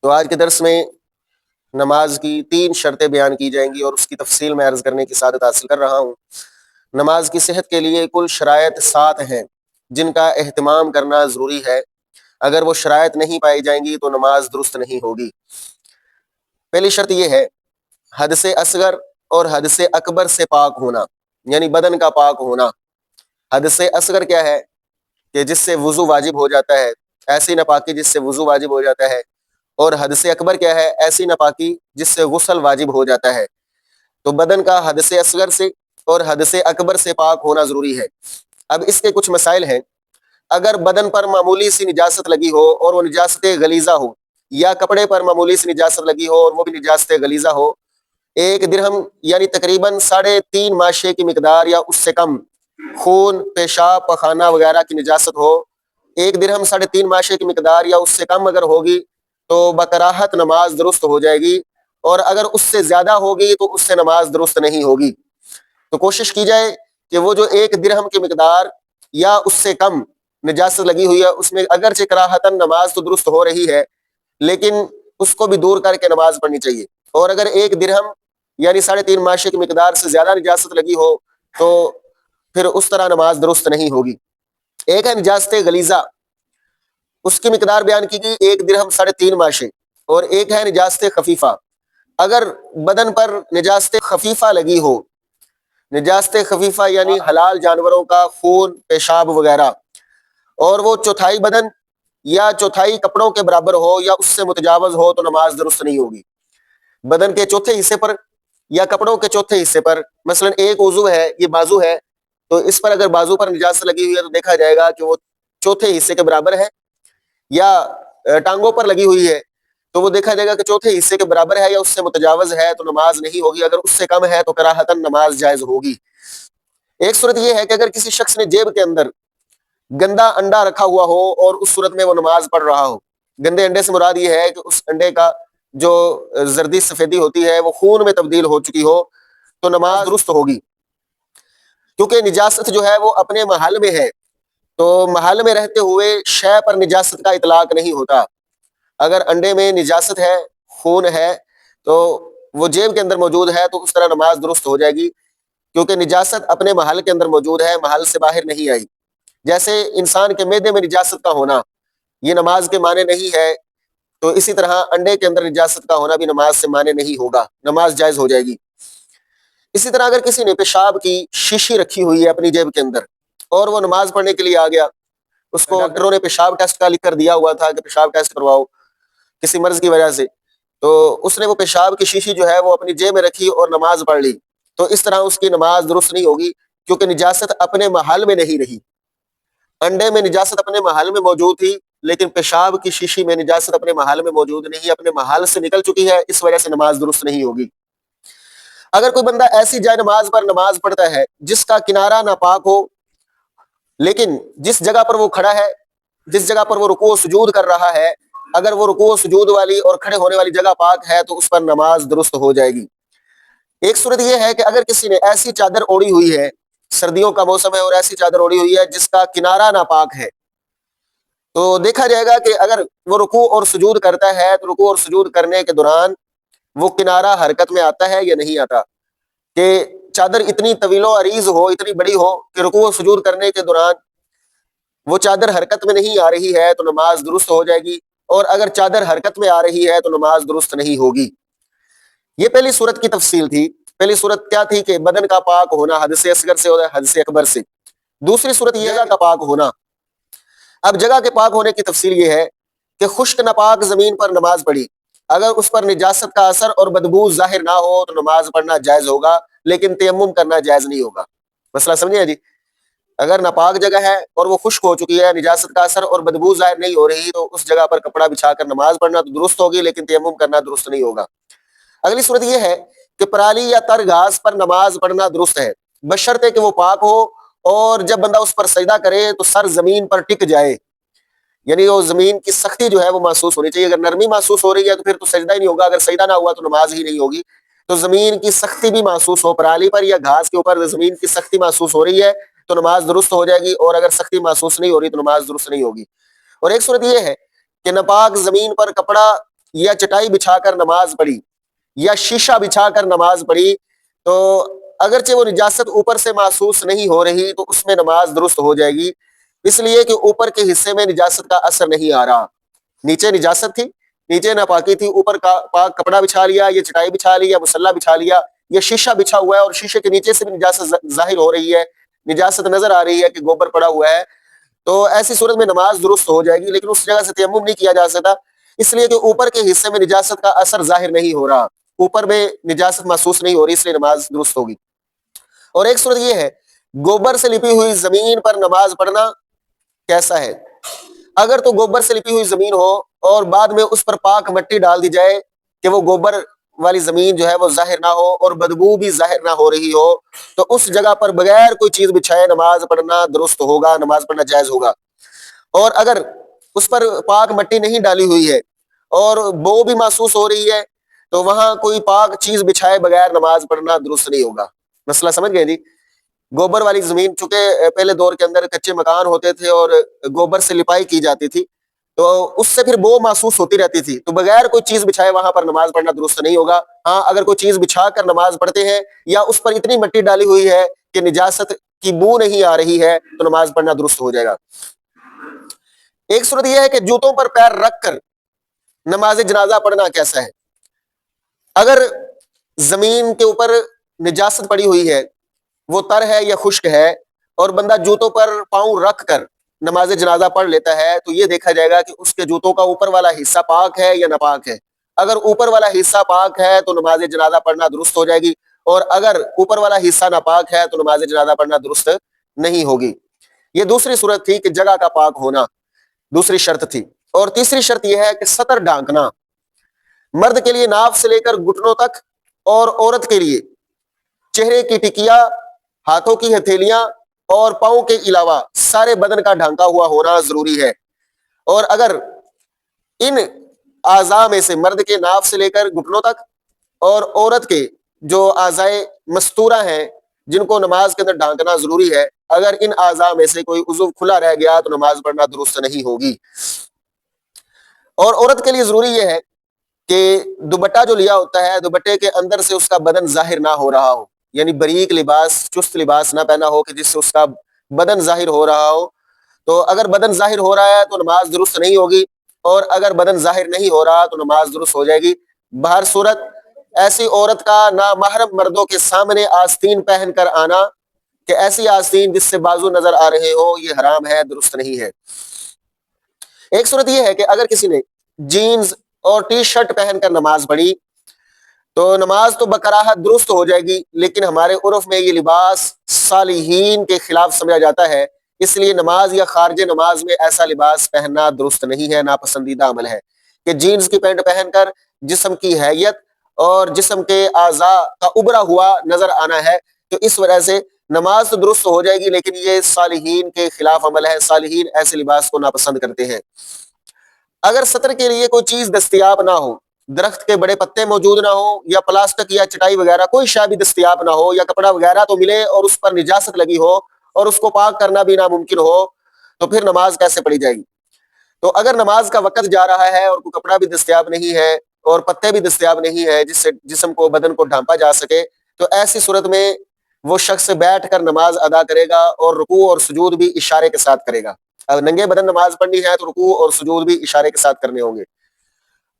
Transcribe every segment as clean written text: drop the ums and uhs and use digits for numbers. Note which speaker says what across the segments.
Speaker 1: تو آج کے درس میں نماز کی 3 شرطیں بیان کی جائیں گی اور اس کی تفصیل میں عرض کرنے کی سعادت حاصل کر رہا ہوں۔ نماز کی صحت کے لیے کل شرائط 7 ہیں جن کا اہتمام کرنا ضروری ہے۔ اگر وہ شرائط نہیں پائی جائیں گی تو نماز درست نہیں ہوگی۔ پہلی شرط یہ ہے حدث اصغر اور حدث اکبر سے پاک ہونا، یعنی بدن کا پاک ہونا۔ حدث اصغر کیا ہے کہ جس سے وضو واجب ہو جاتا ہے، ایسی ناپاکی جس سے وضو واجب ہو جاتا ہے، اور حدث اکبر کیا ہے، ایسی ناپاکی جس سے غسل واجب ہو جاتا ہے۔ تو بدن کا حدث اصغر سے اور حدث اکبر سے پاک ہونا ضروری ہے۔ اب اس کے کچھ مسائل ہیں۔ اگر بدن پر معمولی سی نجاست لگی ہو اور وہ نجاست غلیظہ ہو، یا کپڑے پر معمولی سی نجاست لگی ہو اور وہ بھی نجاست غلیظہ ہو، 1 درہم یعنی تقریباً 3.5 ماشے کی مقدار یا اس سے کم خون، پیشاب، پخانہ وغیرہ کی نجاست ہو، 1 درہم 3.5 ماشے کی مقدار یا اس سے کم اگر ہوگی تو بکراہت نماز درست ہو جائے گی، اور اگر اس سے زیادہ ہوگی تو اس سے نماز درست نہیں ہوگی۔ تو کوشش کی جائے کہ وہ جو 1 درہم کی مقدار یا اس سے کم نجاست لگی ہوئی ہے اس میں اگرچہ کراہتاً نماز تو درست ہو رہی ہے لیکن اس کو بھی دور کر کے نماز پڑھنی چاہیے۔ اور اگر 1 درہم یعنی 3.5 ماشے کی مقدار سے زیادہ نجاست لگی ہو تو پھر اس طرح نماز درست نہیں ہوگی۔ ایک ہے نجاست غلیظہ، اس کی مقدار بیان کی گئی 1 درہم 3.5 ماشے، اور ایک ہے نجاست خفیفہ۔ اگر بدن پر نجاست خفیفہ لگی ہو، نجاست خفیفہ یعنی حلال جانوروں کا خون، پیشاب وغیرہ، اور وہ چوتھائی بدن یا چوتھائی کپڑوں کے برابر ہو یا اس سے متجاوز ہو تو نماز درست نہیں ہوگی۔ بدن کے چوتھے حصے پر یا کپڑوں کے چوتھے حصے پر، مثلا ایک عضو ہے، یہ بازو ہے، تو اس پر اگر بازو پر نجاست لگی ہوئی ہے تو دیکھا جائے گا کہ وہ چوتھے حصے کے برابر ہے، یا ٹانگوں پر لگی ہوئی ہے تو وہ دیکھا جائے گا کہ چوتھے حصے کے برابر ہے یا اس سے متجاوز ہے تو نماز نہیں ہوگی۔ اگر اس سے کم ہے تو کراہتاً نماز جائز ہوگی۔ ایک صورت یہ ہے کہ اگر کسی شخص نے جیب کے اندر گندا انڈا رکھا ہوا ہو اور اس صورت میں وہ نماز پڑھ رہا ہو، گندے انڈے سے مراد یہ ہے کہ اس انڈے کا جو زردی سفیدی ہوتی ہے وہ خون میں تبدیل ہو چکی ہو تو نماز درست ہوگی، کیونکہ نجاست جو ہے وہ اپنے محل میں ہے، تو محل میں رہتے ہوئے شے پر نجاست کا اطلاق نہیں ہوتا۔ اگر انڈے میں نجاست ہے، خون ہے، تو وہ جیب کے اندر موجود ہے تو اس طرح نماز درست ہو جائے گی، کیونکہ نجاست اپنے محل کے اندر موجود ہے، محل سے باہر نہیں آئی۔ جیسے انسان کے معدے میں نجاست کا ہونا یہ نماز کے معنی نہیں ہے، تو اسی طرح انڈے کے اندر نجاست کا ہونا بھی نماز سے معنی نہیں ہوگا، نماز جائز ہو جائے گی۔ اسی طرح اگر کسی نے پیشاب کی شیشی رکھی ہوئی ہے اپنی جیب کے اندر اور وہ نماز پڑھنے کے لیے آ گیا، اس کو ڈاکٹروں نے پیشاب ٹیسٹ کا لکھ کر دیا ہوا تھا کہ پیشاب ٹیسٹ کرواؤ کسی مرض کی وجہ سے، تو اس نے وہ پیشاب کی شیشی جو ہے وہ اپنی جیب میں رکھی اور نماز پڑھ لی، تو اس طرح اس کی نماز درست نہیں ہوگی، کیونکہ نجاست اپنے محل میں نہیں رہی۔ انڈے میں نجاست اپنے محل میں موجود تھی لیکن پیشاب کی شیشی میں نجاست اپنے محل میں موجود نہیں، اپنے محل سے نکل چکی ہے، اس وجہ سے نماز درست نہیں ہوگی۔ اگر کوئی بندہ ایسی جائے نماز پر نماز پڑھتا ہے جس کا کنارہ ناپاک ہو، لیکن جس جگہ پر وہ کھڑا ہے، جس جگہ پر وہ رکوع و سجود کر رہا ہے، اگر وہ رکوع و سجود والی اور کھڑے ہونے والی جگہ پاک ہے تو اس پر نماز درست ہو جائے گی۔ ایک صورت یہ ہے کہ اگر کسی نے ایسی چادر اوڑھی ہوئی ہے، سردیوں کا موسم ہے اور ایسی چادر اوڑھی ہوئی ہے جس کا کنارہ ناپاک ہے، تو دیکھا جائے گا کہ اگر وہ رکوع اور سجود کرتا ہے تو رکوع اور سجود کرنے کے دوران وہ کنارہ حرکت میں آتا ہے یا نہیں آتا، کہ چادر اتنی طویل و عریض ہو، اتنی بڑی ہو کہ رکوع و سجود کرنے کے دوران وہ چادر حرکت میں نہیں آ رہی ہے تو نماز درست ہو جائے گی، اور اگر چادر حرکت میں آ رہی ہے تو نماز درست نہیں ہوگی۔ یہ پہلی صورت کی تفصیل تھی۔ پہلی صورت کیا تھی کہ بدن کا پاک ہونا حدث اصغر سے اور حدث اکبر سے۔ دوسری صورت یہ جگہ کا پاک ہونا۔ اب جگہ کے پاک ہونے کی تفصیل یہ ہے کہ خشک ناپاک زمین پر نماز پڑھی، اگر اس پر نجاست کا اثر اور بدبو ظاہر نہ ہو تو نماز پڑھنا جائز ہوگا، لیکن تیمم کرنا جائز نہیں ہوگا۔ مسئلہ سمجھے جی؟ اگر ناپاک جگہ ہے اور وہ خشک ہو چکی ہے، نجاست کا اثر اور بدبو ظاہر نہیں ہو رہی، تو اس جگہ پر کپڑا بچھا کر نماز پڑھنا تو درست ہوگی، لیکن تیمم کرنا درست نہیں ہوگا۔ اگلی صورت یہ ہے کہ پرالی یا تر گھاس پر نماز پڑھنا درست ہے، بشرطے کہ وہ پاک ہو، اور جب بندہ اس پر سجدہ کرے تو سر زمین پر ٹک جائے، یعنی وہ زمین کی سختی جو ہے وہ محسوس ہونی چاہیے۔ اگر نرمی محسوس ہو رہی ہے تو پھر تو سجدہ ہی نہیں ہوگا، اگر سجدہ نہ ہوا تو نماز ہی نہیں ہوگی۔ تو زمین کی سختی بھی محسوس ہو، پرالی پر یا گھاس کے اوپر زمین کی سختی محسوس ہو رہی ہے تو نماز درست ہو جائے گی، اور اگر سختی محسوس نہیں ہو رہی تو نماز درست نہیں ہوگی۔ اور ایک صورت یہ ہے کہ ناپاک زمین پر کپڑا یا چٹائی بچھا کر نماز پڑھی یا شیشہ بچھا کر نماز پڑھی تو اگرچہ وہ نجاست اوپر سے محسوس نہیں ہو رہی تو اس میں نماز درست ہو جائے گی، اس لیے کہ اوپر کے حصے میں نجاست کا اثر نہیں آ رہا۔ نیچے نجاست تھی، نیچے ناپاکی تھی، اوپر کا پاک کپڑا بچھا لیا، یا چٹائی بچھا لی، یا مصلا بچھا لیا، یا شیشہ بچھا ہوا ہے اور شیشے کے نیچے سے بھی نجاست ظاہر ہو رہی ہے، نجاست نظر آ رہی ہے کہ گوبر پڑا ہوا ہے، تو ایسی صورت میں نماز درست ہو جائے گی، لیکن اس جگہ سے تیمم نہیں کیا جا سکتا، اس لیے کہ اوپر کے حصے میں نجاست کا اثر ظاہر نہیں ہو رہا، اوپر میں نجاست محسوس نہیں ہو رہی، اس لیے نماز درست ہوگی۔ اور ایک صورت یہ ہے، گوبر سے لپی ہوئی زمین پر نماز پڑھنا کیسا ہے؟ اگر تو گوبر سے لپی ہوئی زمین ہو اور بعد میں اس پر پاک مٹی ڈال دی جائے کہ وہ گوبر والی زمین جو ہے وہ ظاہر نہ ہو اور بدبو بھی ظاہر نہ ہو رہی ہو، تو اس جگہ پر بغیر کوئی چیز بچھائے نماز پڑھنا درست ہوگا، نماز پڑھنا جائز ہوگا۔ اور اگر اس پر پاک مٹی نہیں ڈالی ہوئی ہے اور بو بھی محسوس ہو رہی ہے تو وہاں کوئی پاک چیز بچھائے بغیر نماز پڑھنا درست نہیں ہوگا۔ مسئلہ سمجھ گئے جی؟ گوبر والی زمین، چونکہ پہلے دور کے اندر کچے مکان ہوتے تھے اور گوبر سے لپائی کی جاتی تھی تو اس سے پھر بو محسوس ہوتی رہتی تھی، تو بغیر کوئی چیز بچھائے وہاں پر نماز پڑھنا درست نہیں ہوگا۔ ہاں اگر کوئی چیز بچھا کر نماز پڑھتے ہیں یا اس پر اتنی مٹی ڈالی ہوئی ہے کہ نجاست کی بو نہیں آ رہی ہے تو نماز پڑھنا درست ہو جائے گا۔ ایک صورت یہ ہے کہ جوتوں پر پیر رکھ کر نماز جنازہ پڑھنا کیسا ہے؟ اگر زمین کے اوپر نجاست پڑی ہوئی ہے، وہ تر ہے یا خشک ہے، اور بندہ جوتوں پر پاؤں رکھ کر نماز جنازہ پڑھ لیتا ہے تو یہ دیکھا جائے گا کہ اس کے جوتوں کا اوپر والا حصہ پاک ہے یا ناپاک ہے۔ اگر اوپر والا حصہ پاک ہے تو نماز جنازہ پڑھنا درست ہو جائے گی، اور اگر اوپر والا حصہ ناپاک ہے تو نماز جنازہ پڑھنا درست نہیں ہوگی۔ یہ دوسری صورت تھی کہ جگہ کا پاک ہونا، دوسری شرط تھی۔ اور تیسری شرط یہ ہے کہ سطر ڈھانکنا، مرد کے لیے ناف سے لے کر گھٹنوں تک اور عورت کے لیے چہرے کی ٹکیا، ہاتھوں کی ہتھیلیاں اور پاؤں کے علاوہ سارے بدن کا ڈھانکا ہوا ہونا ضروری ہے۔ اور اگر ان اعضاء میں سے مرد کے ناف سے لے کر گھٹنوں تک اور عورت کے جو اعضائے مستورہ ہیں جن کو نماز کے اندر ڈھانکنا ضروری ہے، اگر ان اعضاء میں سے کوئی عضو کھلا رہ گیا تو نماز پڑھنا درست نہیں ہوگی۔ اور عورت کے لیے ضروری یہ ہے کہ دوپٹہ جو لیا ہوتا ہے، دوپٹے کے اندر سے اس کا بدن ظاہر نہ ہو رہا ہو، یعنی باریک لباس، چست لباس نہ پہنا ہو کہ جس سے اس کا بدن ظاہر ہو رہا ہو۔ تو اگر بدن ظاہر ہو رہا ہے تو نماز درست نہیں ہوگی، اور اگر بدن ظاہر نہیں ہو رہا تو نماز درست ہو جائے گی۔ بہر صورت ایسی عورت کا نامحرم مردوں کے سامنے آستین پہن کر آنا، کہ ایسی آستین جس سے بازو نظر آ رہے ہو، یہ حرام ہے، درست نہیں ہے۔ ایک صورت یہ ہے کہ اگر کسی نے جینز اور ٹی شرٹ پہن کر نماز پڑھی تو نماز تو بکراہت درست ہو جائے گی، لیکن ہمارے عرف میں یہ لباس صالحین کے خلاف سمجھا جاتا ہے، اس لیے نماز یا خارج نماز میں ایسا لباس پہننا درست نہیں ہے، ناپسندیدہ عمل ہے کہ جینز کی پینٹ پہن کر جسم کی حیت اور جسم کے اعضاء کا ابھرا ہوا نظر آنا ہے، تو اس وجہ سے نماز تو درست ہو جائے گی، لیکن یہ صالحین کے خلاف عمل ہے، صالحین ایسے لباس کو ناپسند کرتے ہیں۔ اگر سطر کے لیے کوئی چیز دستیاب نہ ہو، درخت کے بڑے پتے موجود نہ ہو، یا پلاسٹک یا چٹائی وغیرہ کوئی شے بھی دستیاب نہ ہو، یا کپڑا وغیرہ تو ملے اور اس پر نجاست لگی ہو اور اس کو پاک کرنا بھی ناممکن ہو، تو پھر نماز کیسے پڑھی جائے گی؟ تو اگر نماز کا وقت جا رہا ہے اور کوئی کپڑا بھی دستیاب نہیں ہے اور پتے بھی دستیاب نہیں ہے جس سے جسم کو، بدن کو ڈھانپا جا سکے، تو ایسی صورت میں وہ شخص بیٹھ کر نماز ادا کرے گا اور رکوع اور سجود بھی اشارے کے ساتھ کرے گا۔ اگر ننگے بدن نماز پڑھنی ہے تو رکوع اور سجود بھی اشارے کے ساتھ کرنے ہوں گے۔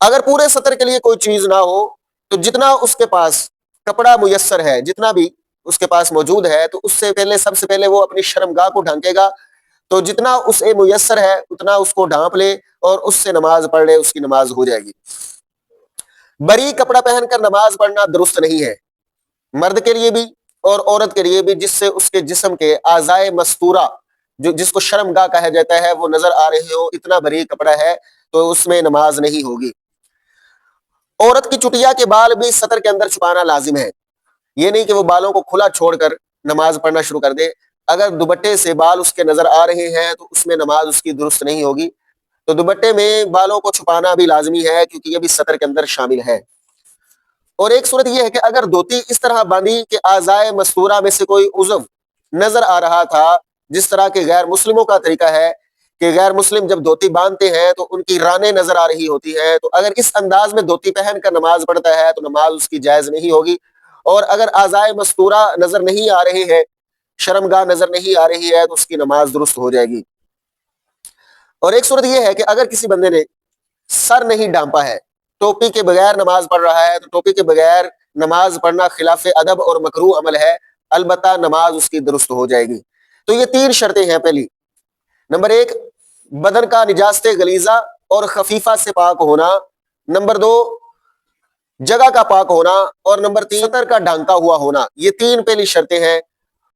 Speaker 1: اگر پورے سطر کے لیے کوئی چیز نہ ہو تو جتنا اس کے پاس کپڑا میسر ہے، جتنا بھی اس کے پاس موجود ہے، تو اس سے پہلے، سب سے پہلے وہ اپنی شرمگاہ کو ڈھانکے گا، تو جتنا اسے میسر ہے اتنا اس کو ڈھانپ لے اور اس سے نماز پڑھ لے، اس کی نماز ہو جائے گی۔ بری کپڑا پہن کر نماز پڑھنا درست نہیں ہے، مرد کے لیے بھی اور عورت کے لیے بھی، جس سے اس کے جسم کے اعضائے مستورہ، جس کو شرمگاہ کہا جاتا ہے، وہ نظر آ رہے ہو، اتنا بری کپڑا ہے تو اس میں نماز نہیں ہوگی۔ عورت کی چٹیا کے بال بھی سطر کے اندر چھپانا لازم ہے، یہ نہیں کہ وہ بالوں کو کھلا چھوڑ کر نماز پڑھنا شروع کر دے۔ اگر دوپٹے سے بال اس کے نظر آ رہے ہیں تو اس میں نماز اس کی درست نہیں ہوگی، تو دوپٹے میں بالوں کو چھپانا بھی لازمی ہے کیونکہ یہ بھی سطر کے اندر شامل ہے۔ اور ایک صورت یہ ہے کہ اگر دھوتی اس طرح باندھی کہ اعضائے مستورہ میں سے کوئی عضو نظر آ رہا تھا، جس طرح کے غیر مسلموں کا طریقہ ہے کہ غیر مسلم جب دھوتی باندھتے ہیں تو ان کی رانیں نظر آ رہی ہوتی ہیں، تو اگر اس انداز میں دھوتی پہن کر نماز پڑھتا ہے تو نماز اس کی جائز نہیں ہوگی. اور اگر اعضائے مستورہ نظر نہیں آ رہے ہیں، شرمگاہ نظر نہیں آ رہی ہے، تو اس کی نماز درست ہو جائے گی. اور ایک صورت یہ ہے کہ اگر کسی بندے نے سر نہیں ڈھانپا ہے، ٹوپی کے بغیر نماز پڑھ رہا ہے، تو ٹوپی کے بغیر نماز پڑھنا خلاف ادب اور مکروہ عمل ہے، البتہ نماز اس کی درست ہو جائے گی. تو یہ 3 شرطیں ہیں. پہلی نمبر 1 بدن کا نجاست غلیظہ اور خفیفہ سے پاک ہونا. نمبر 2 جگہ کا پاک ہونا. اور نمبر 3 سطر کا ڈھانکا ہوا ہونا. یہ 3 پہلی شرطیں ہیں